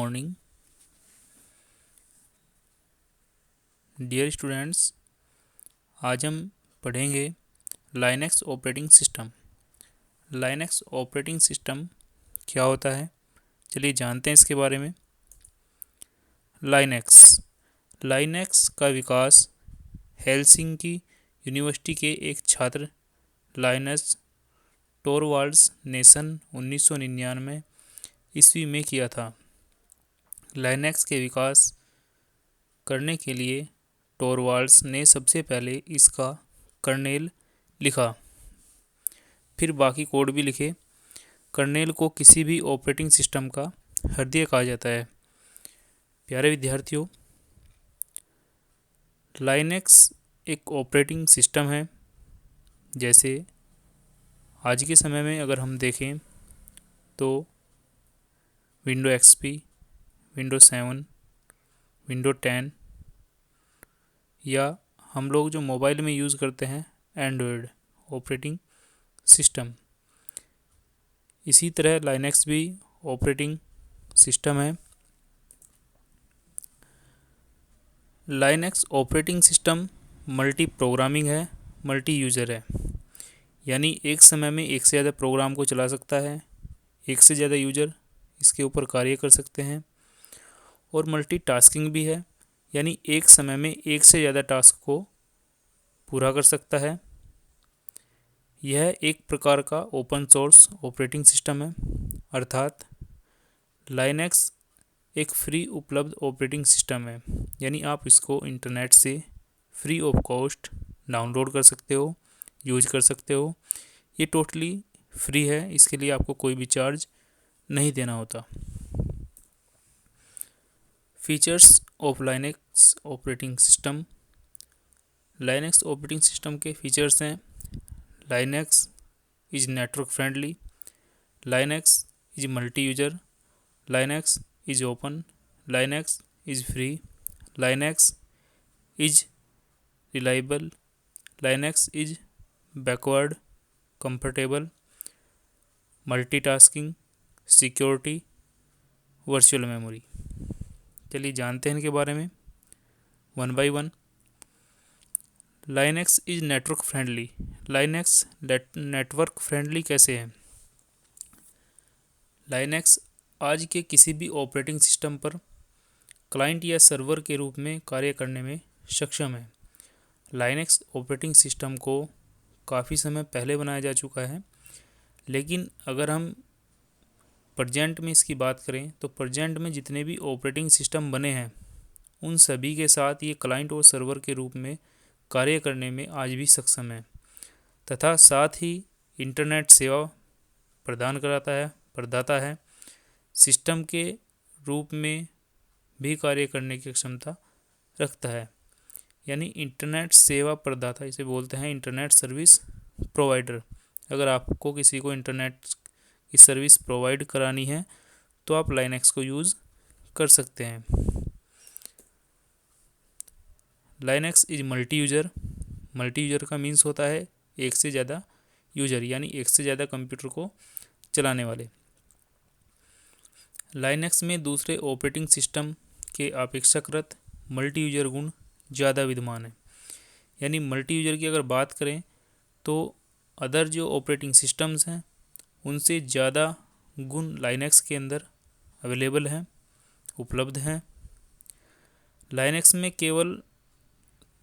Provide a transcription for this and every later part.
morning, dear students. आज हम पढ़ेंगे Linux operating system. Linux operating system क्या होता है, चलिए जानते हैं इसके बारे में। लाइनक्स लाइनक्स का विकास हेलसिंकी यूनिवर्सिटी के एक छात्र लाइनस टोरवाल्ड्स ने सन 1999 ईस्वी में किया था। लाइनक्स के विकास करने के लिए टोरवाल्ड्स ने सबसे पहले इसका कर्नेल लिखा, फिर बाकी कोड भी लिखे। कर्नेल को किसी भी ऑपरेटिंग सिस्टम का हृदय कहा जाता है। प्यारे विद्यार्थियों, लाइनक्स एक ऑपरेटिंग सिस्टम है। जैसे आज के समय में अगर हम देखें तो विंडो एक्सपी, विंडो 7, विंडो 10 या हम लोग जो मोबाइल में यूज़ करते हैं एंड्रॉयड ऑपरेटिंग सिस्टम, इसी तरह लाइनक्स भी ऑपरेटिंग सिस्टम है। Linux operating system multi programming है, मल्टी यूज़र है, यानी एक समय में एक से ज़्यादा प्रोग्राम को चला सकता है। एक से ज़्यादा यूज़र इसके ऊपर कार्य कर सकते हैं। और मल्टी टास्किंग भी है, यानी एक समय में एक से ज़्यादा टास्क को पूरा कर सकता है। यह एक प्रकार का ओपन सोर्स ऑपरेटिंग सिस्टम है, अर्थात लाइनक्स एक फ्री उपलब्ध ऑपरेटिंग सिस्टम है, यानी आप इसको इंटरनेट से फ्री ऑफ कॉस्ट डाउनलोड कर सकते हो, यूज कर सकते हो। ये टोटली फ्री है, इसके लिए आपको कोई भी चार्ज नहीं देना होता। Features of Linux operating system. Linux operating system के फीचर्स हैं: Linux is network friendly, Linux is multi user, Linux is open, Linux is free, Linux is reliable, Linux is backward comfortable, multitasking, security, virtual memory. चलिए जानते हैं इनके बारे में one by one. Linux is network friendly. Linux network friendly कैसे है? Linux आज के किसी भी ऑपरेटिंग सिस्टम पर क्लाइंट या सर्वर के रूप में कार्य करने में सक्षम है। लाइनक्स ऑपरेटिंग सिस्टम को काफ़ी समय पहले बनाया जा चुका है, लेकिन अगर हम प्रेजेंट में इसकी बात करें तो प्रेजेंट में जितने भी ऑपरेटिंग सिस्टम बने हैं उन सभी के साथ ये क्लाइंट और सर्वर के रूप में कार्य करने में आज भी सक्षम है, तथा साथ ही इंटरनेट सेवा प्रदाता है। सिस्टम के रूप में भी कार्य करने की क्षमता रखता है, यानी इंटरनेट सेवा प्रदाता इसे बोलते हैं, इंटरनेट सर्विस प्रोवाइडर। अगर आपको किसी को इंटरनेट की सर्विस प्रोवाइड करानी है तो आप लाइनक्स को यूज़ कर सकते हैं। Linux is multi user. Multi user का मीन्स होता है एक से ज़्यादा यूजर, यानी एक से ज़्यादा कंप्यूटर को चलाने वाले। लाइनक्स में दूसरे ऑपरेटिंग सिस्टम के अपेक्षाकृत मल्टी यूजर गुण ज़्यादा विद्यमान है, यानी मल्टी यूजर की अगर बात करें तो अदर जो ऑपरेटिंग सिस्टम्स हैं उनसे ज़्यादा गुण लाइनक्स के अंदर अवेलेबल हैं, उपलब्ध हैं। लाइनक्स में केवल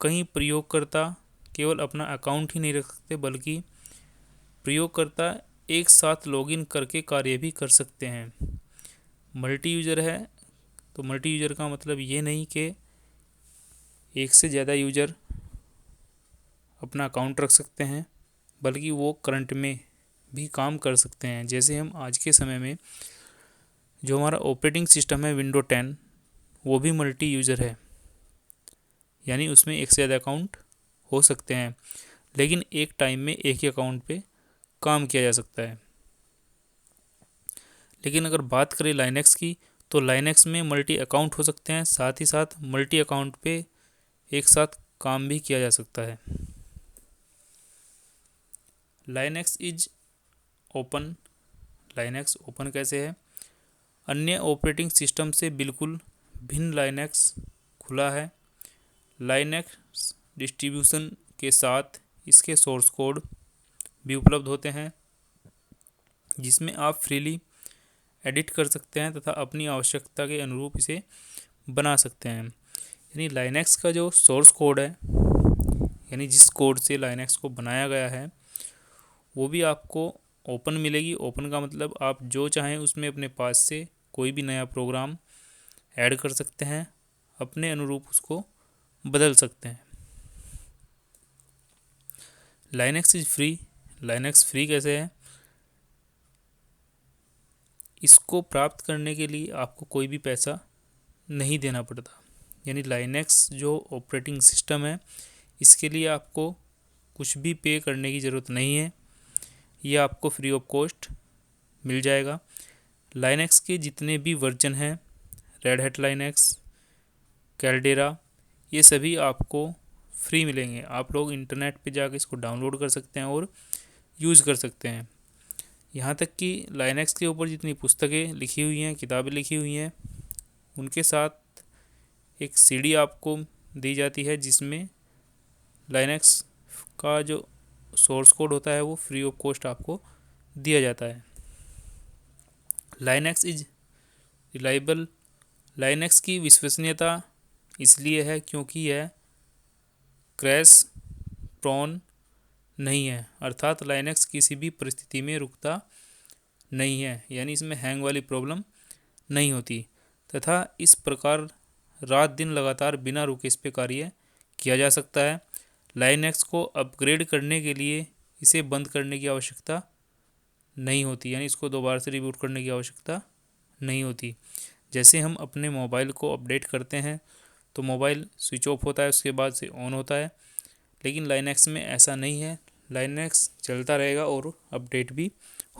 कई प्रयोगकर्ता केवल अपना अकाउंट ही नहीं रख सकते, बल्कि प्रयोगकर्ता एक साथ लॉगिन करके कार्य भी कर सकते हैं। मल्टी यूजर है तो मल्टी यूजर का मतलब ये नहीं कि एक से ज़्यादा यूजर अपना अकाउंट रख सकते हैं, बल्कि वो करंट में भी काम कर सकते हैं। जैसे हम आज के समय में जो हमारा ऑपरेटिंग सिस्टम है विंडो 10, वो भी मल्टी यूजर है, यानी उसमें एक से ज़्यादा अकाउंट हो सकते हैं, लेकिन एक टाइम में एक ही अकाउंट पे काम किया जा सकता है। लेकिन अगर बात करें लाइनक्स की तो लाइनक्स में मल्टी अकाउंट हो सकते हैं, साथ ही साथ मल्टी अकाउंट पे एक साथ काम भी किया जा सकता है। Linux is open. Linux open कैसे है? अन्य ऑपरेटिंग सिस्टम से बिल्कुल भिन्न लाइनक्स खुला है। लाइनक्स डिस्ट्रीब्यूशन के साथ इसके सोर्स कोड भी उपलब्ध होते हैं, जिसमें आप फ्रीली एडिट कर सकते हैं तथा अपनी आवश्यकता के अनुरूप इसे बना सकते हैं। यानी लाइनक्स का जो सोर्स कोड है, यानी जिस कोड से लाइनक्स को बनाया गया है, वो भी आपको ओपन मिलेगी। ओपन का मतलब आप जो चाहें उसमें अपने पास से कोई भी नया प्रोग्राम ऐड कर सकते हैं, अपने अनुरूप उसको बदल सकते हैं। Linux is free. Linux free कैसे है? इसको प्राप्त करने के लिए आपको कोई भी पैसा नहीं देना पड़ता। यानी लाइनक्स जो ऑपरेटिंग सिस्टम है, इसके लिए आपको कुछ भी पे करने की ज़रूरत नहीं है, ये आपको फ्री ऑफ कॉस्ट मिल जाएगा। लाइनक्स के जितने भी वर्जन हैं, रेड हैट लाइनक्स, कैल्डेरा, ये सभी आपको फ्री मिलेंगे। आप लोग इंटरनेट पे जाकर इसको डाउनलोड कर सकते हैं और यूज़ कर सकते हैं। यहाँ तक कि लाइनक्स के ऊपर जितनी पुस्तकें लिखी हुई हैं, किताबें लिखी हुई हैं, उनके साथ एक सीडी आपको दी जाती है, जिसमें लाइनक्स का जो सोर्स कोड होता है वो फ्री ऑफ कॉस्ट आपको दिया जाता है। Linux is reliable. लाइनक्स की विश्वसनीयता इसलिए है क्योंकि यह क्रैश प्रोन नहीं है, अर्थात लाइनक्स किसी भी परिस्थिति में रुकता नहीं है, यानी इसमें हैंग वाली प्रॉब्लम नहीं होती, तथा इस प्रकार रात दिन लगातार बिना रुके इस पे कार्य किया जा सकता है। लाइनक्स को अपग्रेड करने के लिए इसे बंद करने की आवश्यकता नहीं होती, यानी इसको दोबारा से रिबूट करने की आवश्यकता नहीं होती। जैसे हम अपने मोबाइल को अपडेट करते हैं तो मोबाइल स्विच ऑफ होता है, उसके बाद से ऑन होता है, लेकिन लाइनक्स में ऐसा नहीं है। लाइनक्स चलता रहेगा और अपडेट भी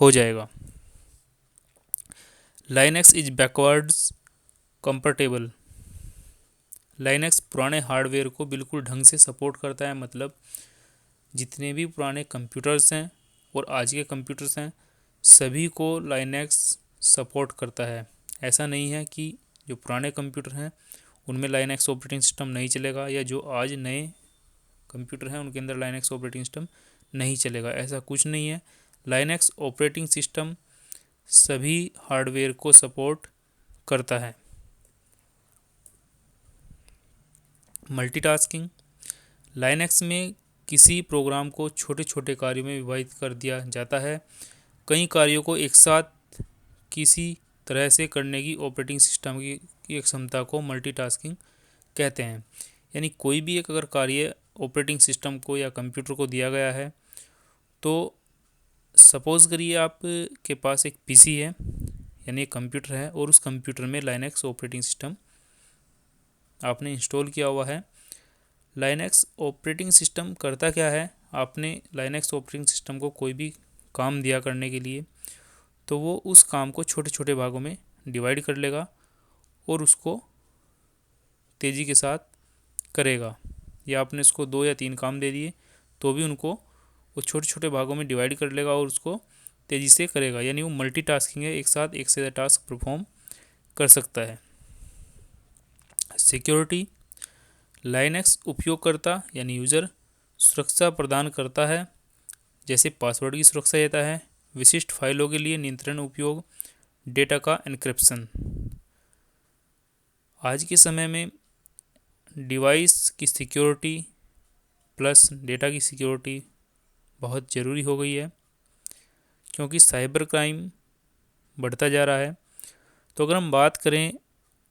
हो जाएगा। Linux is backwards compatible. Linux पुराने हार्डवेयर को बिल्कुल ढंग से सपोर्ट करता है, मतलब जितने भी पुराने कंप्यूटर्स हैं और आज के कंप्यूटर्स हैं, सभी को लाइनक्स सपोर्ट करता है। ऐसा नहीं है कि जो पुराने कंप्यूटर हैं उनमें लाइनक्स ऑपरेटिंग सिस्टम नहीं चलेगा, या जो आज नए कंप्यूटर हैं उनके अंदर लाइनक्स ऑपरेटिंग सिस्टम नहीं चलेगा, ऐसा कुछ नहीं है। लाइनक्स ऑपरेटिंग सिस्टम सभी हार्डवेयर को सपोर्ट करता है। मल्टीटास्किंग। लाइनक्स में किसी प्रोग्राम को छोटे छोटे कार्यों में विभाजित कर दिया जाता है। कई कार्यों को एक साथ किसी तरह से करने की ऑपरेटिंग सिस्टम की एक क्षमता को मल्टीटास्किंग कहते हैं। यानी कोई भी एक अगर कार्य ऑपरेटिंग सिस्टम को या कंप्यूटर को दिया गया है, तो सपोज़ करिए आप के पास एक पीसी है, यानी एक कंप्यूटर है, और उस कंप्यूटर में लाइनक्स ऑपरेटिंग सिस्टम आपने इंस्टॉल किया हुआ है। लाइनक्स ऑपरेटिंग सिस्टम करता क्या है? आपने लाइनक्स ऑपरेटिंग सिस्टम को कोई भी काम दिया करने के लिए, तो वो उस काम को छोटे छोटे भागों में डिवाइड कर लेगा और उसको तेज़ी के साथ करेगा। या आपने उसको 2 या 3 काम दे दिए तो भी उनको वो छोटे छोटे भागों में डिवाइड कर लेगा और उसको तेज़ी से करेगा। यानी वो मल्टीटास्किंग है, एक साथ एक से ज़्यादा टास्क परफॉर्म कर सकता है। सिक्योरिटी। लाइनक्स उपयोगकर्ता यानी यूज़र सुरक्षा प्रदान करता है, जैसे पासवर्ड की सुरक्षा देता है, विशिष्ट फाइलों के लिए नियंत्रण उपयोग, डेटा का एन्क्रिप्शन। आज के समय में डिवाइस की सिक्योरिटी प्लस डेटा की सिक्योरिटी बहुत ज़रूरी हो गई है, क्योंकि साइबर क्राइम बढ़ता जा रहा है। तो अगर हम बात करें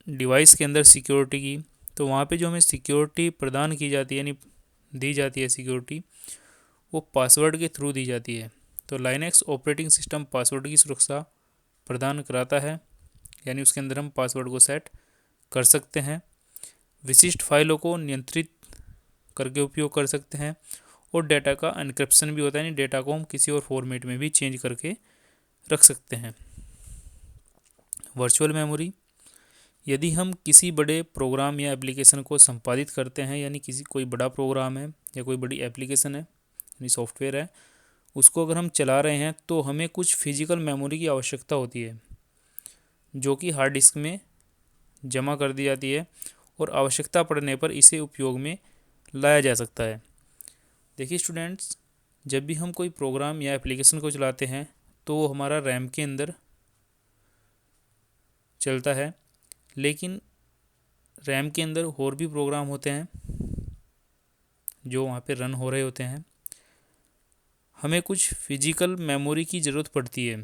डिवाइस के अंदर सिक्योरिटी की, तो वहाँ पे जो हमें सिक्योरिटी प्रदान की जाती है, यानी दी जाती है सिक्योरिटी, वो पासवर्ड के थ्रू दी जाती है। तो लाइनक्स ऑपरेटिंग सिस्टम पासवर्ड की सुरक्षा प्रदान कराता है, यानी उसके अंदर हम पासवर्ड को सेट कर सकते हैं। विशिष्ट फाइलों को नियंत्रित करके उपयोग कर सकते हैं, और डेटा का एन्क्रिप्शन भी होता है, यानी डेटा को हम किसी और फॉर्मेट में भी चेंज करके रख सकते हैं। Virtual memory. यदि हम किसी बड़े प्रोग्राम या एप्लीकेशन को संपादित करते हैं, यानी कोई बड़ा प्रोग्राम है या कोई बड़ी एप्लीकेशन है यानी सॉफ्टवेयर है, उसको अगर हम चला रहे हैं तो हमें कुछ फिजिकल मेमोरी की आवश्यकता होती है। जो कि हार्ड डिस्क में जमा कर दी जाती है और आवश्यकता पड़ने पर इसे उपयोग में लाया जा सकता है। देखिए स्टूडेंट्स, जब भी हम कोई प्रोग्राम या एप्लीकेशन को चलाते हैं तो वो हमारा रैम के अंदर चलता है, लेकिन रैम के अंदर और भी प्रोग्राम होते हैं जो वहाँ पे रन हो रहे होते हैं। हमें कुछ फिजिकल मेमोरी की ज़रूरत पड़ती है,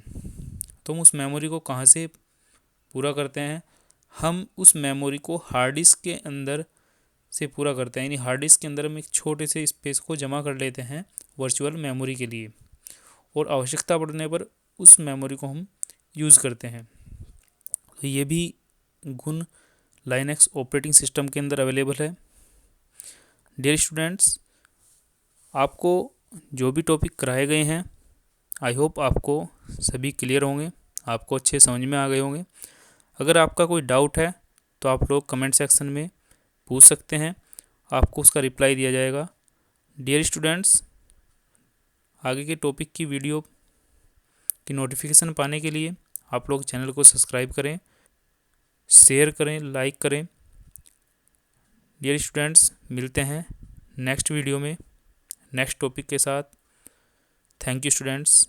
तो हम उस मेमोरी को कहाँ से पूरा करते हैं? हम उस मेमोरी को हार्ड डिस्क के अंदर से पूरा करते हैं, यानी हार्ड डिस्क के अंदर हम एक छोटे से स्पेस को जमा कर लेते हैं वर्चुअल मेमोरी के लिए, और आवश्यकता पड़ने पर उस मेमोरी को हम यूज़ करते हैं। तो ये भी गुण लाइनक्स ऑपरेटिंग सिस्टम के अंदर अवेलेबल है। डियर स्टूडेंट्स, आपको जो भी टॉपिक कराए गए हैं आई होप आपको सभी क्लियर होंगे, आपको अच्छे समझ में आ गए होंगे। अगर आपका कोई डाउट है तो आप लोग कमेंट सेक्शन में पूछ सकते हैं, आपको उसका रिप्लाई दिया जाएगा। डियर स्टूडेंट्स, आगे के टॉपिक की वीडियो की नोटिफिकेशन पाने के लिए आप लोग चैनल को सब्सक्राइब करें, शेयर करें, लाइक करें। डियर स्टूडेंट्स, मिलते हैं नेक्स्ट वीडियो में नेक्स्ट टॉपिक के साथ। Thank you students.